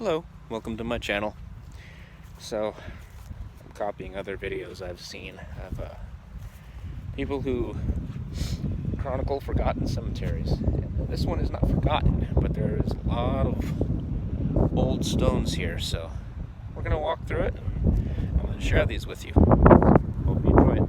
Hello, welcome to my channel. So, I'm copying other videos I've seen of people who chronicle forgotten cemeteries. And this one is not forgotten, but there is a lot of old stones here, so we're going to walk through it, and I'm going to share these with you. Hope you enjoy it.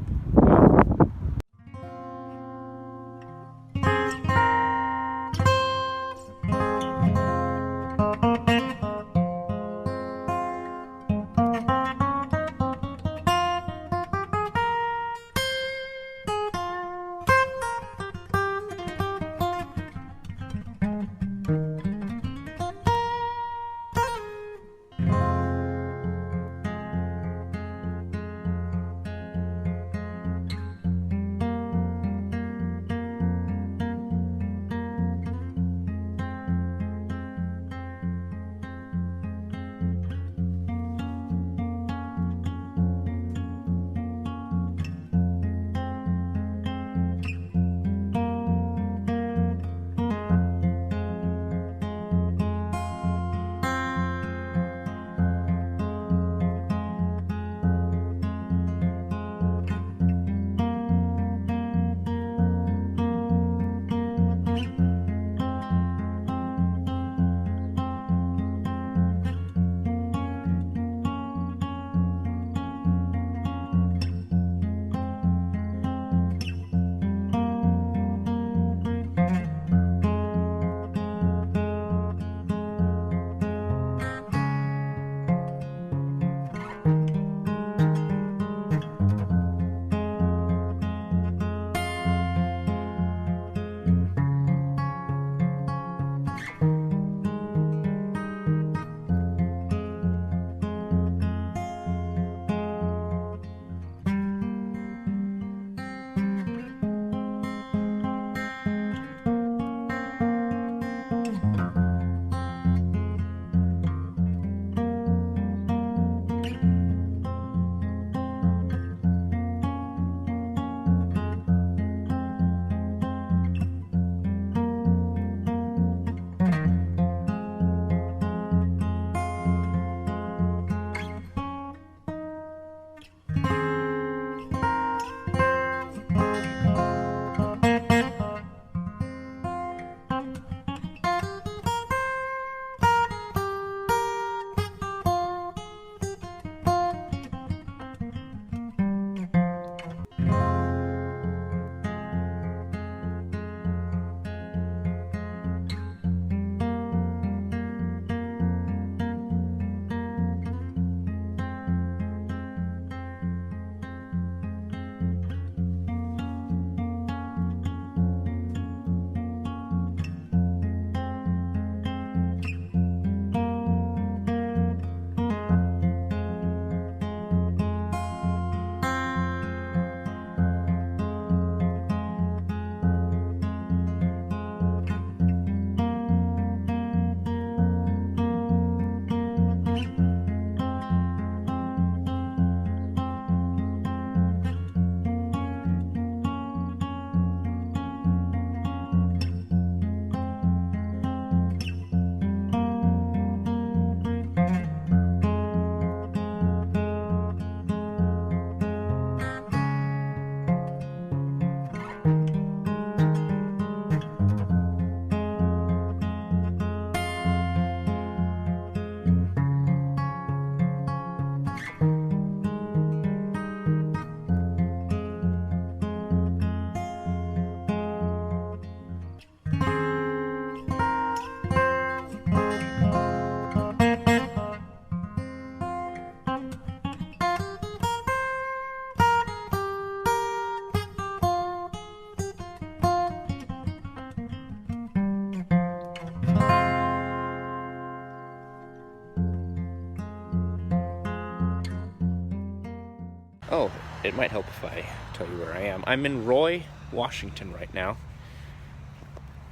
Oh, it might help if I tell you where I am. I'm in Roy, Washington right now.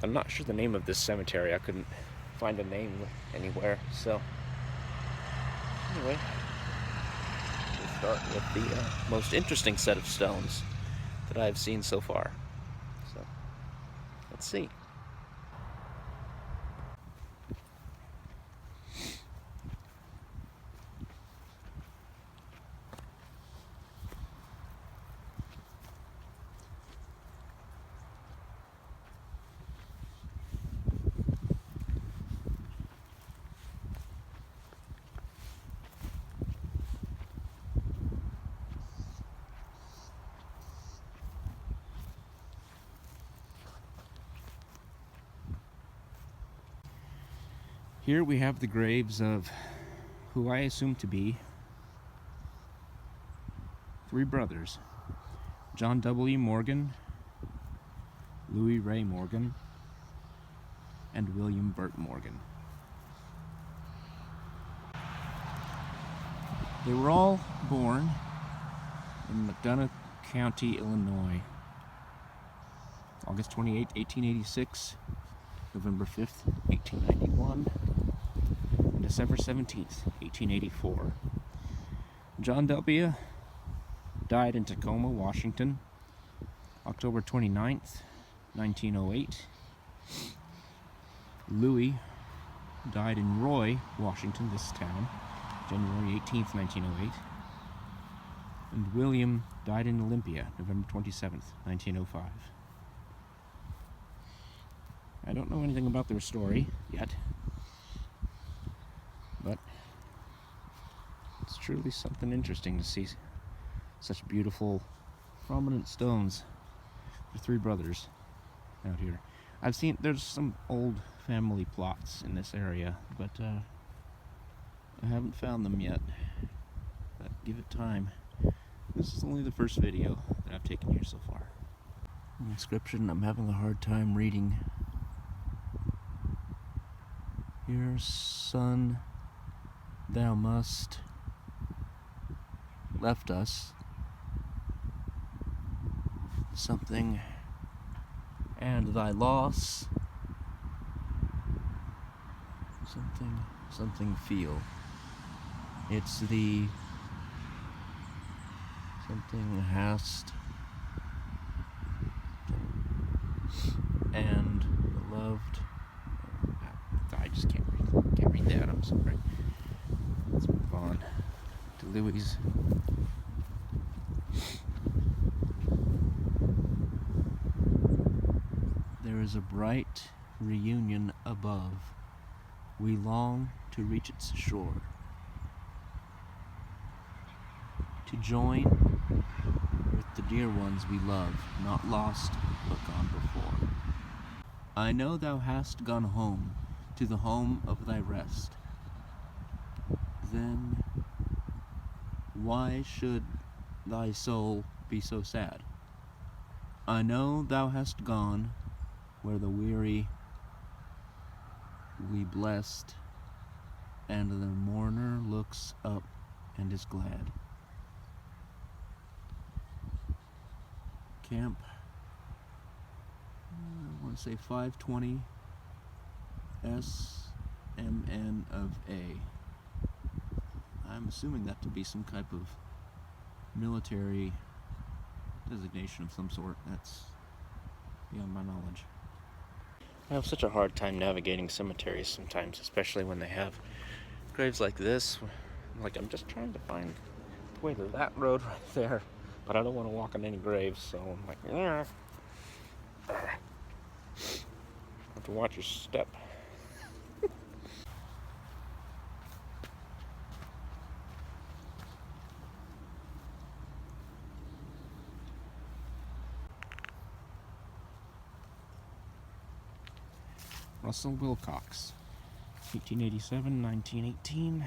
I'm not sure the name of this cemetery. I couldn't find a name anywhere. So, anyway, we'll start with the most interesting set of stones that I've seen so far. So, let's see. Here we have the graves of who I assume to be three brothers: John W. Morgan, Louis Ray Morgan, and William Burt Morgan. They were all born in McDonough County, Illinois, August 28, 1886, November 5th, 1891, and December 17th, 1884. John W. died in Tacoma, Washington, October 29th, 1908. Louis died in Roy, Washington, this town, January 18th, 1908. And William died in Olympia, November 27th, 1905. I don't know anything about their story yet, but it's truly something interesting to see such beautiful, prominent stones for three brothers out here. I've seen there's some old family plots in this area, but I haven't found them yet. But give it time. This is only the first video that I've taken here so far. The inscription I'm having a hard time reading. Here, son, thou must left us something, and thy loss something feel. It's the something hast and the loved. I just can't read that. I'm sorry. Let's move on to Louis'. There is a bright reunion above. We long to reach its shore, to join with the dear ones we love, not lost but gone before. I know thou hast gone home, to the home of thy rest. Then why should thy soul be so sad? I know thou hast gone where the weary we blessed, and the mourner looks up and is glad. Camp, I want to say 520 SMN of A. I'm assuming that to be some type of military designation of some sort. That's beyond my knowledge. I have such a hard time navigating cemeteries sometimes, especially when they have graves like this. Like, I'm just trying to find the way to that road right there, but I don't want to walk on any graves, so I'm like, yeah. Have to watch your step. Russell Wilcox, 1887-1918,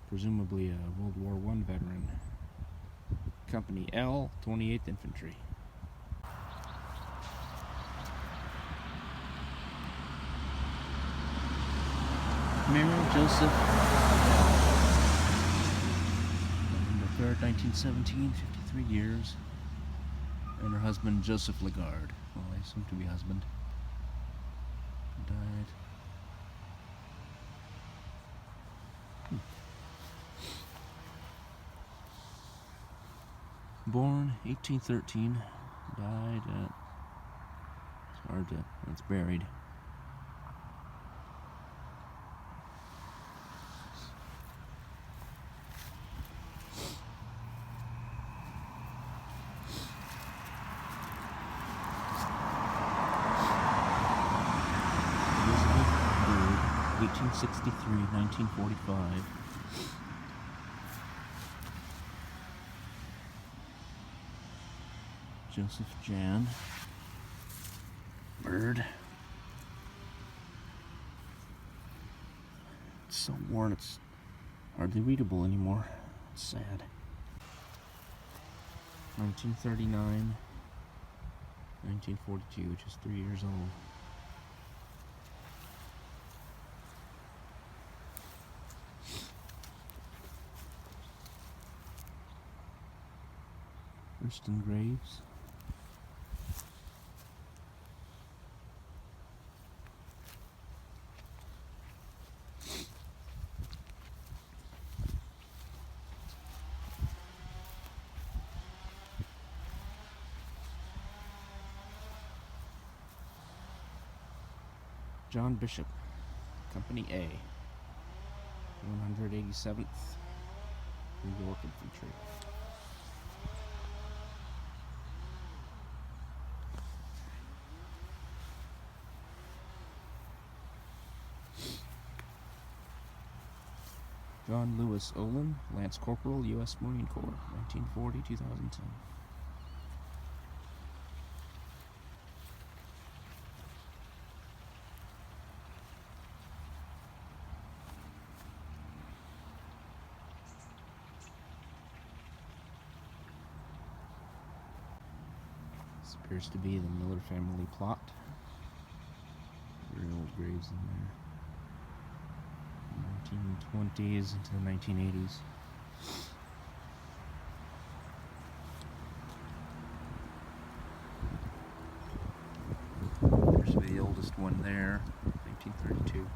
presumably a World War I veteran. Company L, 28th Infantry. Mary Joseph, November 3rd, 1917, 53 years, and her husband Joseph Lagarde, well, I assume to be husband, died. Born 1813, died at, it's hard to, it's buried. Elizabeth Bird, 1863-1945. Joseph Jan Bird, It's so worn, it's hardly readable anymore. It's sad. 1939, 1942, just 3 years old. Thurston Graves. John Bishop, Company A, 187th New York Infantry. John Lewis Olin, Lance Corporal, U.S. Marine Corps, 1940-2010. This appears to be the Miller family plot. Real old graves in there. 1920s into the 1980s. Appears to be the oldest one there, 1932.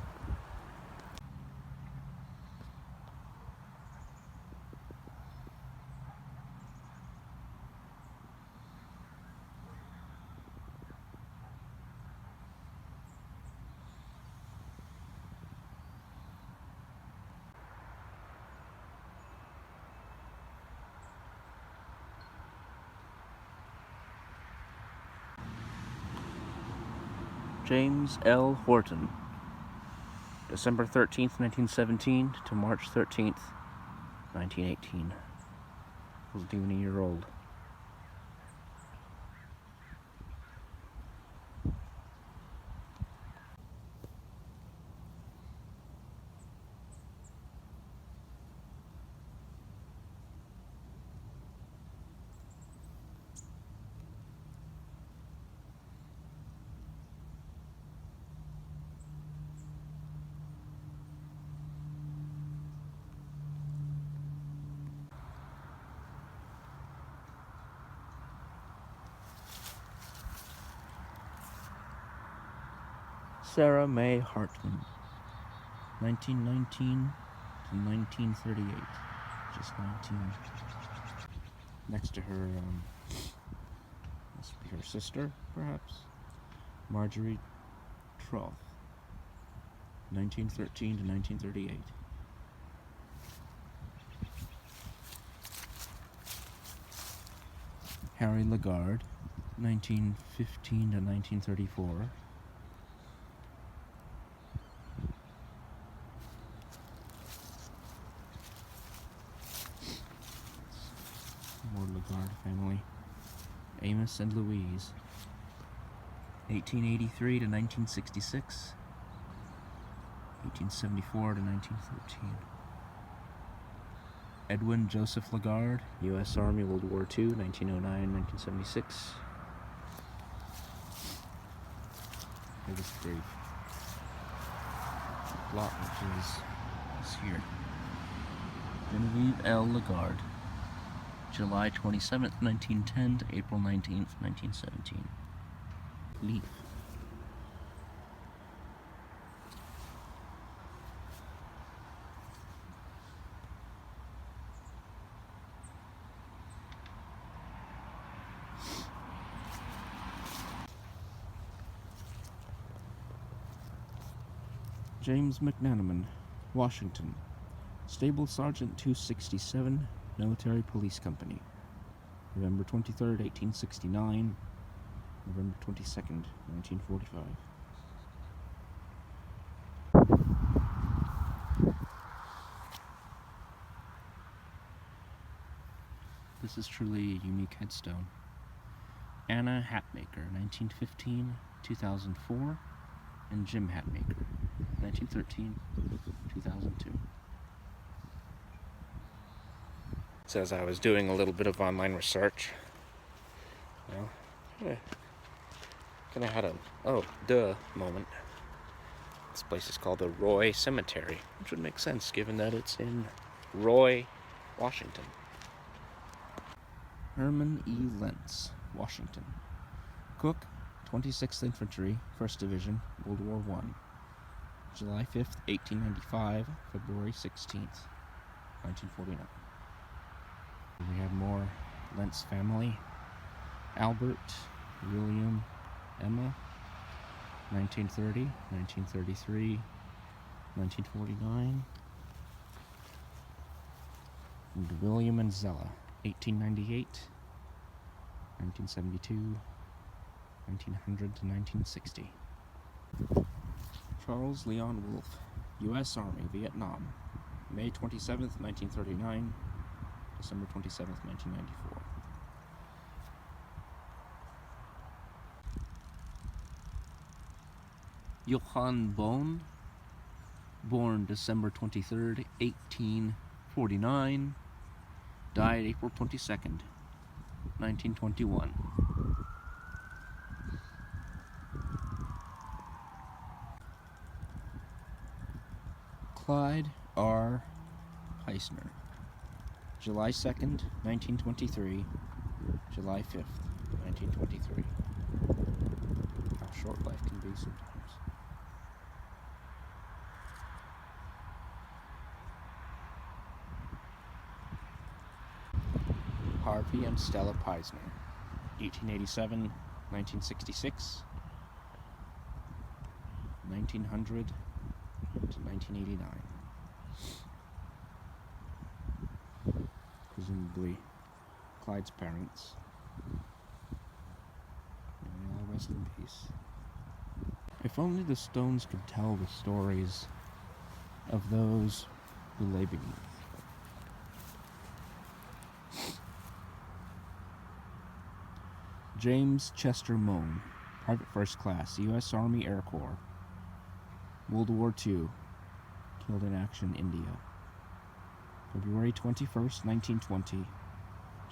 James L. Horton, December 13th, 1917 to March 13th, 1918. Wasn't even a year old. Sarah May Hartman, 1919 to 1938, just 19. Next to her, must be her sister, perhaps, Marjorie Troth, 1913 to 1938. Harry Lagarde, 1915 to 1934. More Lagarde family. Amos and Louise, 1883 to 1966, 1874 to 1913. Edwin Joseph Lagarde, U.S. Army, World War II, 1909-1976. Biggest grave plot, which is here. Genevieve L. Lagarde, July 27th, 1910 to April 19th, 1917. Leaf. James McNanaman, Washington, Stable Sergeant 267, Military Police Company, November 23rd, 1869, November 22nd, 1945. This is truly a unique headstone. Anna Hatmaker, 1915, 2004, and Jim Hatmaker, 1913, 2002. So as I was doing a little bit of online research, well, kind of had a oh duh moment. This place is called the Roy Cemetery, which would make sense given that it's in Roy, Washington. Herman E. Lentz, Washington. Cook, 26th Infantry, 1st Division, World War I. July 5th, 1895, February 16th, 1949. We have more Lentz family. Albert, William, Emma, 1930, 1933, 1949. And William and Zella, 1898, 1972, 1900 to 1960. Charles Leon Wolfe, U.S. Army, Vietnam, May 27th, 1939, December 27th, 1994. Johann Bohn, born December 23rd, 1849, died April 22nd, 1921. Clyde R. Heisner, July 2nd, 1923, July 5th, 1923. How short life can be sometimes. Harvey and Stella Peisner, 1887, 1966, 1900 to 1989. Presumably Clyde's parents. May they all rest in peace. If only the Stones could tell the stories of those who lay beneath. James Chester Mohn, Private First Class, U.S. Army Air Corps, World War II, killed in action, India. February 21st, 1920,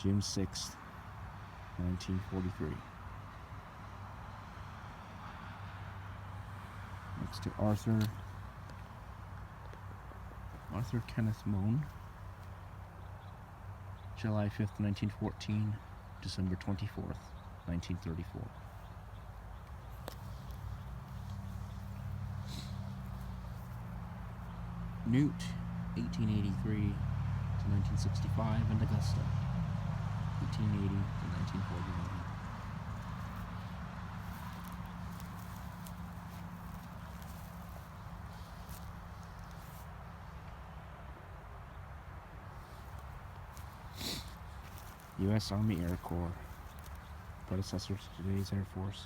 June 6th, 1943. Next to Arthur Kenneth Mohn, July 5th, 1914, December 24th, 1934. Newt, 1883 to 1965, and Augusta, 1880 to 1949. U.S. Army Air Corps, predecessor to today's Air Force.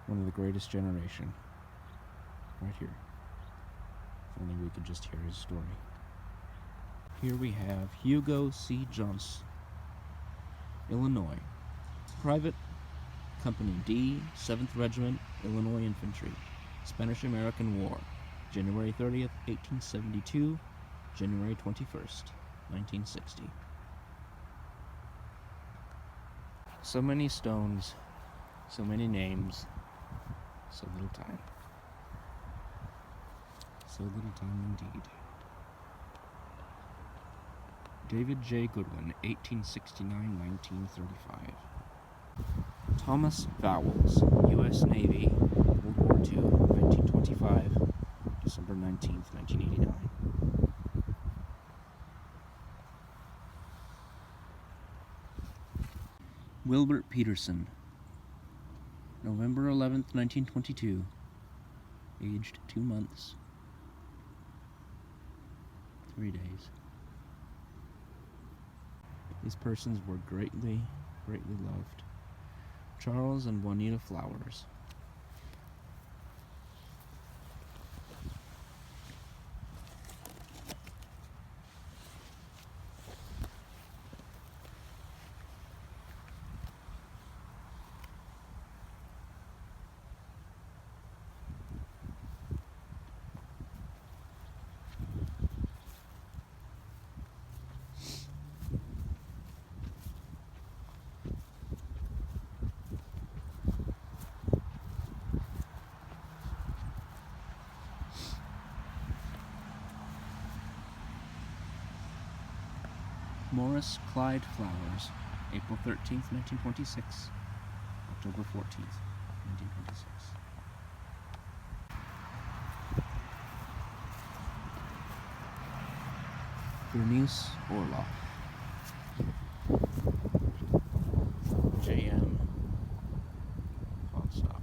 One of the greatest generation. Right here. If only we could just hear his story. Here we have Hugo C. Johnson, Illinois. Private Company D, 7th Regiment, Illinois Infantry. Spanish-American War. January 30th, 1872, January 21st, 1960. So many stones, so many names, so little time. So little time indeed. David J. Goodwin, 1869-1935. Thomas Vowles, U.S. Navy, World War II, 1925, December 19th, 1989. Wilbert Peterson, November 11th, 1922, aged 2 months, 3 days. These persons were greatly, greatly loved. Charles and Juanita Flowers. Morris Clyde Flowers, April 13th, 1926, October 14th, 1926. Bernice Orloff, J.M. Fonstock.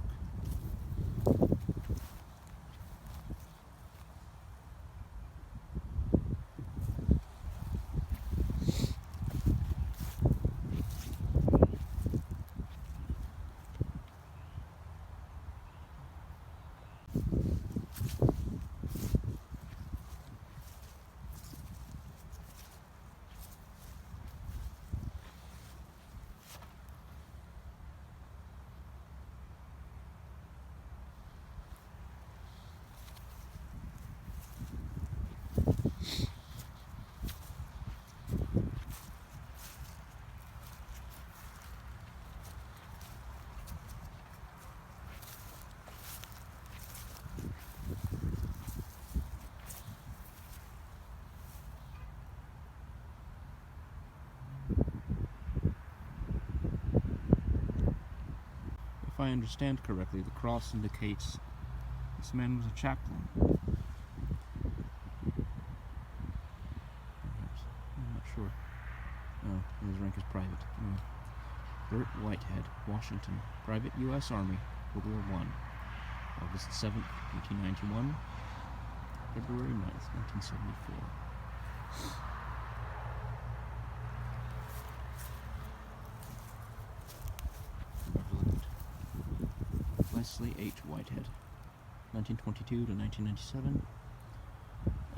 If I understand correctly, the cross indicates this man was a chaplain. Perhaps. I'm not sure. Oh, his rank is private. Bert Whitehead, Washington, Private U.S. Army, World War I. August 7th, 1891. February 9th, 1974. Leslie H. Whitehead, 1922 to 1997.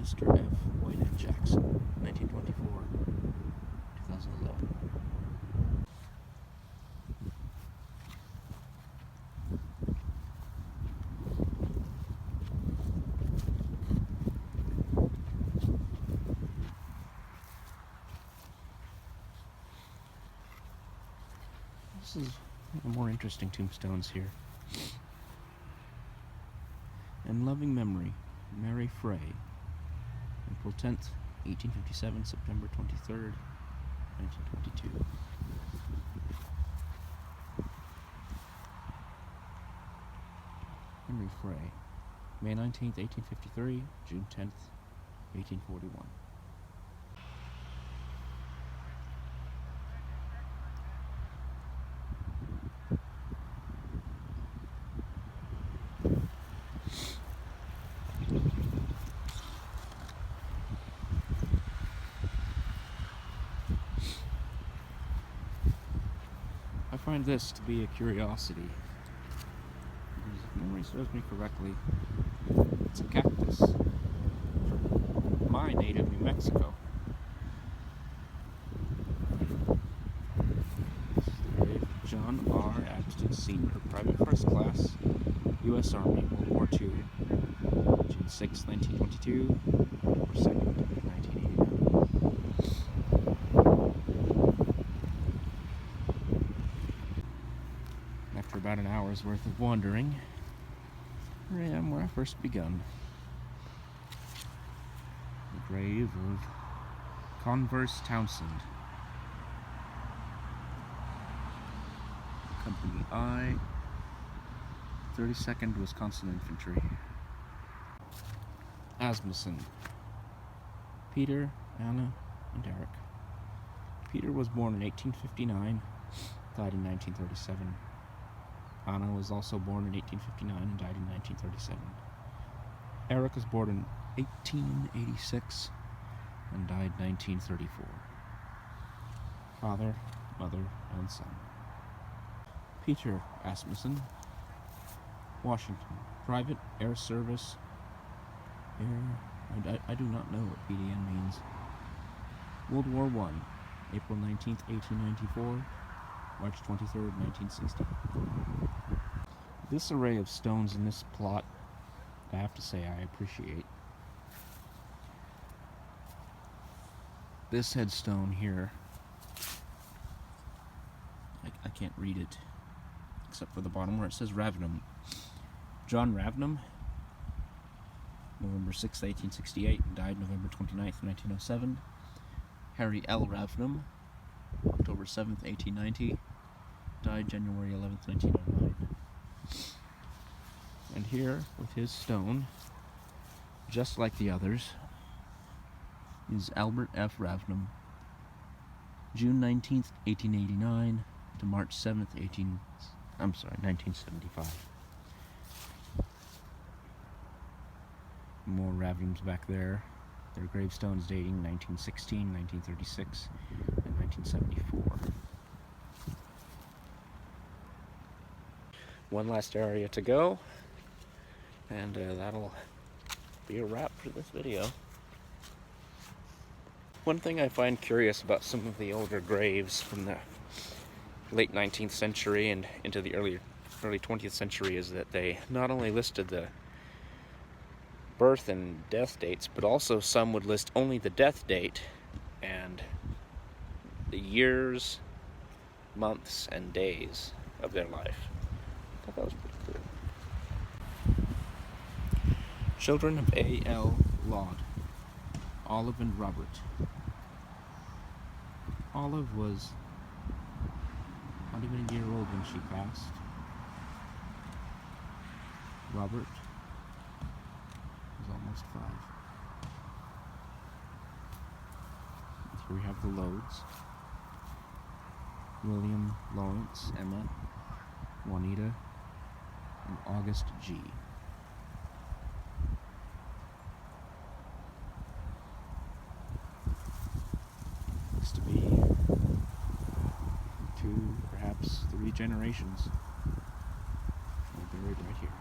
Esther F. Whitehead Jackson, 1924 2011. This is one of the more interesting tombstones here. In loving memory, Mary Frey, April 10th, 1857, September 23rd, 1922. Henry Frey, May 19th, 1853, June 10th, 1841. I find this to be a curiosity. If memory serves me correctly, it's a cactus from my native New Mexico. This is the grave of John R. Atchison Sr., Private First Class, U.S. Army, World War II, June 6, 1922, October 2nd, 1989. After about an hour's worth of wandering, here I am where I first begun. The grave of Converse Townsend. Company I, 32nd Wisconsin Infantry. Asmussen. Peter, Anna, and Eric. Peter was born in 1859, died in 1937. Anna was also born in 1859 and died in 1937. Eric was born in 1886 and died 1934. Father, mother, and son. Peter Asmussen, Washington, Private Air Service. I do not know what PDN means. World War I, April 19th, 1894, March 23rd, 1960. This array of stones in this plot, I have to say I appreciate. This headstone here, I can't read it, except for the bottom where it says Ravenham. John Ravenham, November 6, 1868, died November 29th, 1907. Harry L. Ravnum, October 7th, 1890, died January 11th, 1909. And here, with his stone, just like the others, is Albert F. Ravnum, June 19th, 1889 to March 7th, 1975. More Ravnums back there. Their gravestones dating 1916, 1936, and 1974. One last area to go, and that'll be a wrap for this video. One thing I find curious about some of the older graves from the late 19th century and into the early 20th century is that they not only listed the birth and death dates, but also some would list only the death date and the years, months, and days of their life. I thought that was pretty cool. Children of A.L. Laud, Olive and Robert. Olive was not even a year old when she passed. Robert was almost 5. And here we have the Loads. William, Lawrence, Emma, Juanita, and August G. Looks to be 2, perhaps 3 generations. They're buried right here.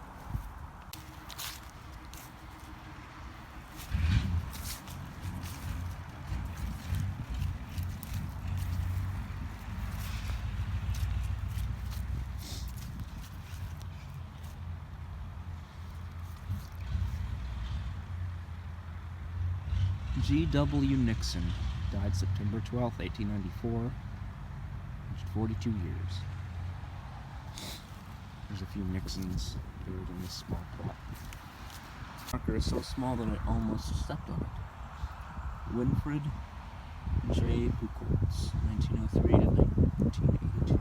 G.W. Nixon died September 12, 1894, aged 42 years. There's a few Nixons buried in this small plot. The marker is so small that I almost stepped on it. Winfred J. Buchholz, 1903 to 1982.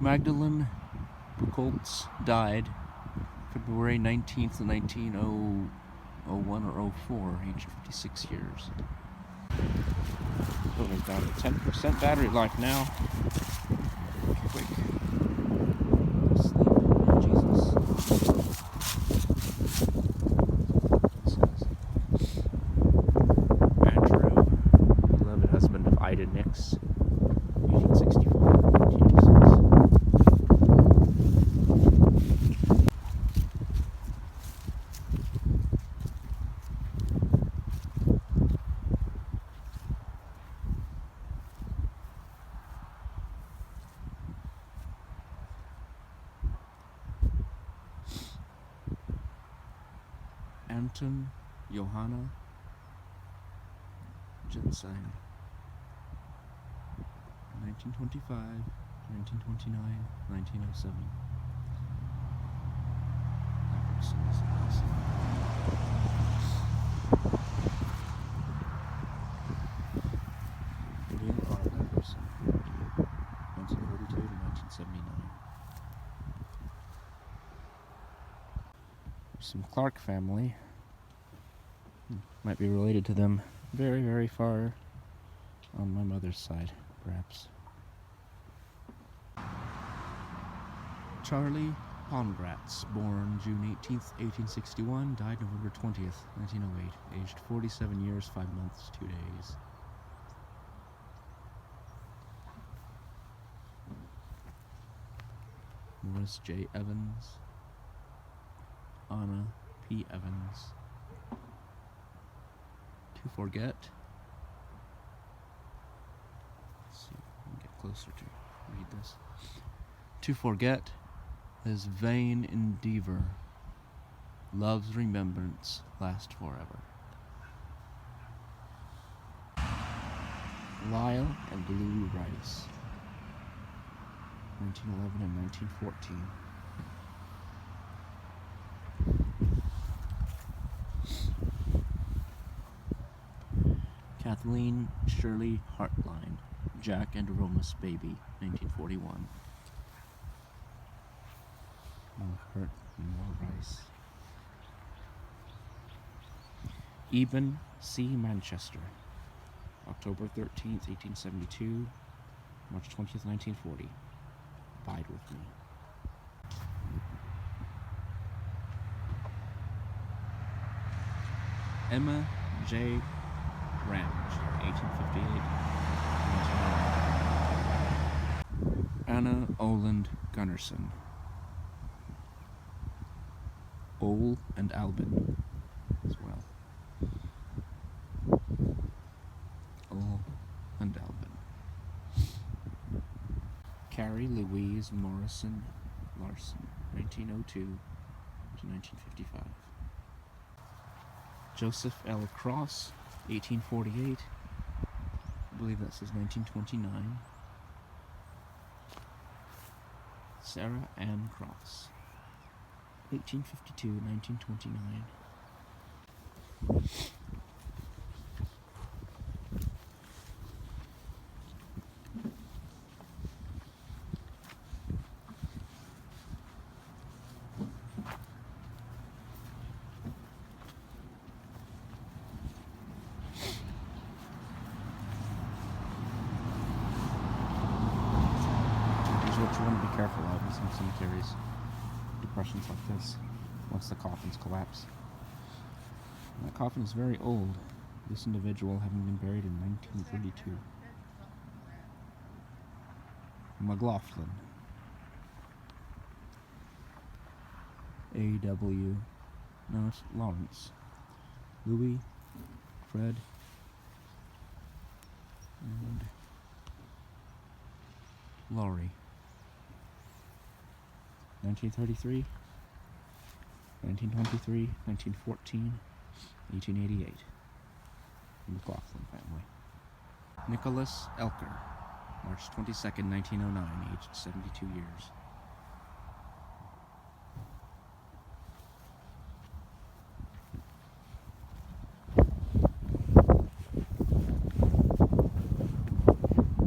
Magdalene Buchholz died February 19th, 1901 or 04, aged 56 years. Only down to 10% battery life now. Quick. Sleep in Jesus. It says, Andrew, beloved husband of Ida Nix, 1864. Anton Johanna Jensine, 1925, 1929, 1907. That person is awesome. William R. Patterson, 1942 to 1979. Some Clark family. Might be related to them very, very far on my mother's side, perhaps. Charlie Pongratz, born June 18th, 1861, died November 20th, 1908, aged 47 years, 5 months, 2 days. Morris J. Evans, Anna P. Evans. To forget. Let's see if we can get closer to read this. To forget is vain endeavor. Love's remembrance lasts forever. Lyle and Louis Rice, 1911 and 1914. Kathleen Shirley Hartline, Jack and Aroma's Baby, 1941. More Hurt and More Rice. Eben C. Manchester, October 13th, 1872, March 20th, 1940. Bide with Me. Emma J. Ramage, 1858. Anna Oland Gunnarsson. Ole and Albin as well. Ole and Albin. Carrie Louise Morrison Larson, 1902 to 1955. Joseph L. Cross, 1848. I believe that says 1929. Sarah Ann Cross, 1852, 1929. What you want to be careful of in some cemeteries, depressions like this, once the coffins collapse. And that coffin is very old, this individual having been buried in 1932. McLaughlin. A.W. No, it's Lawrence. Louis, Fred, and Laurie. 1933, 1923, 1914, 1888. The McLaughlin family. Nicholas Elker, March 22nd, 1909, aged 72 years.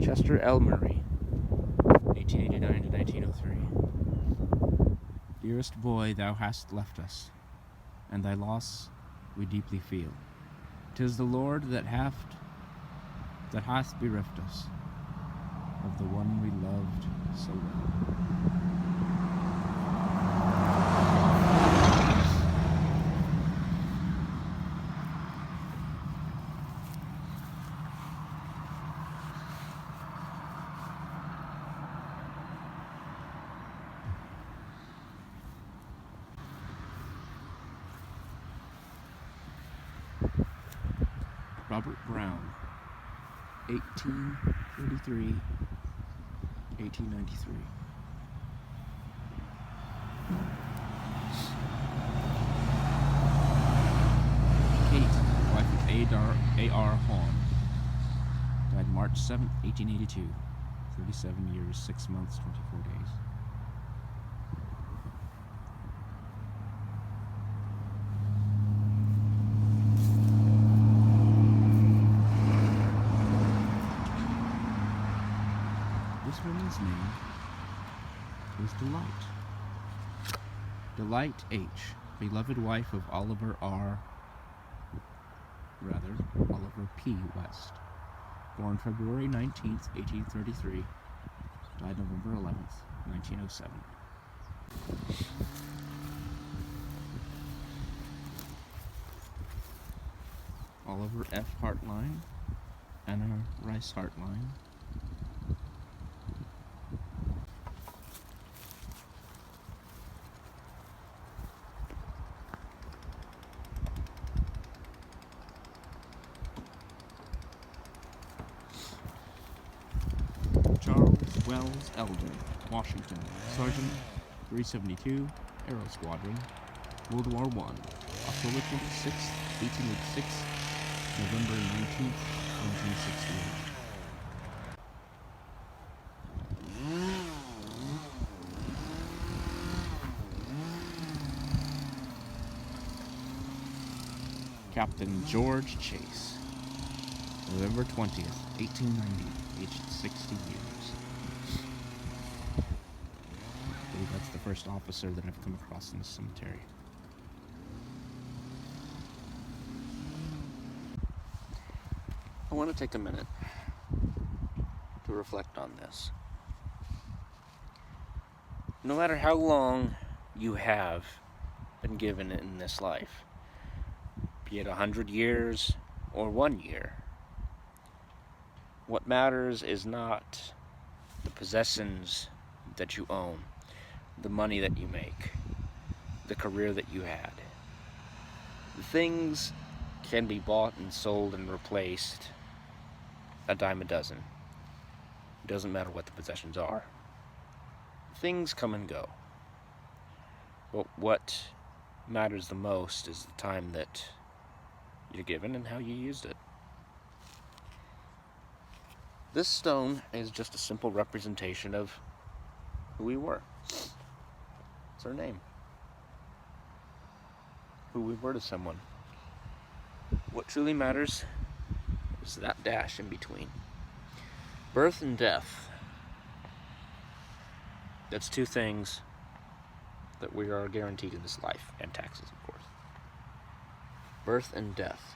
Chester L. Murray, 1889 to 1903. Dearest boy, thou hast left us, and thy loss we deeply feel. 'Tis the Lord that hath bereft us of the one we loved so well. Robert Brown, 1833, 1893. Kate, wife of A.R. Hahn, died March 7th, 1882, 37 years, 6 months, 24 days. This woman's name is Delight. Delight H., beloved wife of Oliver P. West. Born February 19th, 1833. Died November 11th, 1907. Oliver F. Hartline. Anna Rice Hartline. Charles Wells Elder, Washington, Sergeant, 372, Aero Squadron, World War I, October 26, 1886, November 19th, 1968. Captain George Chase, November 20th, 1890, aged 60 years. I believe that's the first officer that I've come across in this cemetery. I want to take a minute to reflect on this. No matter how long you have been given in this life, be it 100 years or 1 year, what matters is not the possessions that you own, the money that you make, the career that you had. The things can be bought and sold and replaced a dime a dozen. It doesn't matter what the possessions are. Things come and go. But what matters the most is the time that you're given and how you used it. This stone is just a simple representation of who we were. It's our name. Who we were to someone. What truly matters is that dash in between. Birth and death. That's two things that we are guaranteed in this life, and taxes, of course. Birth and death.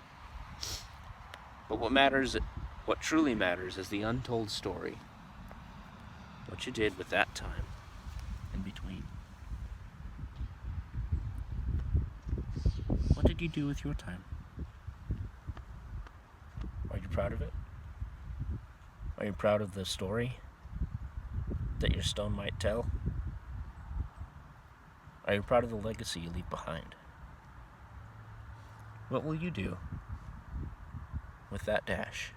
But what truly matters is the untold story. What you did with that time in between. What did you do with your time? Are you proud of it? Are you proud of the story that your stone might tell? Are you proud of the legacy you leave behind? What will you do with that dash?